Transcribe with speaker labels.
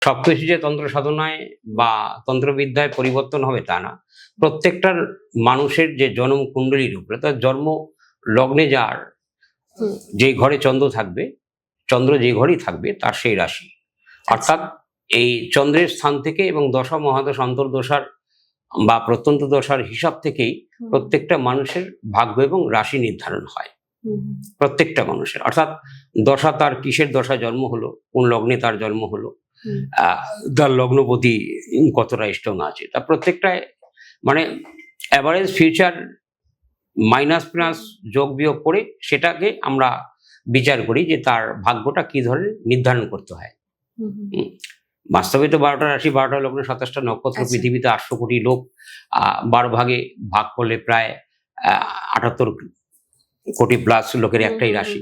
Speaker 1: সবকিছু যে তন্ত্র সাধনায় বা তন্ত্রবিদ্যায় পরিবর্তন হবে তা না। প্রত্যেকটার মানুষের যে জন্ম কুণ্ডলীর উপরে, তার জন্ম লগ্নে যার যে ঘরে চন্দ্র থাকবে, চন্দ্র যে ঘরেই থাকবে তার সেই রাশি। অর্থাৎ এই চন্দ্রের স্থান থেকে এবং দশা মহাদশ অন্তর্দশার বা প্রত্যন্ত দশার হিসাব থেকেই প্রত্যেকটা মানুষের ভাগ্য এবং রাশি নির্ধারণ হয় প্রত্যেকটা মানুষের। অর্থাৎ দশা তার কিসের দশা জন্ম হলো, কোন লগ্নে তার জন্ম হলো, তার লগ্নপতি কতটা স্ট্রং আছে, তা প্রত্যেকটা মানে অ্যাভারেজ ফিউচার মাইনাস প্লাস যোগ বিয়োগ করে সেটাকে আমরা বিচার করি যে তার ভাগ্যটা কি ধরনের নির্ধারণ করতে হয়। বাস্তবে তো 12টা রাশি, 12টা লগ্ন, 27টা নক্ষত্র, পৃথিবীতে 800 কোটি লোক, 12 ভাগে ভাগ করলে প্রায় 78 কোটি প্লাস লোকের একটাই রাশি।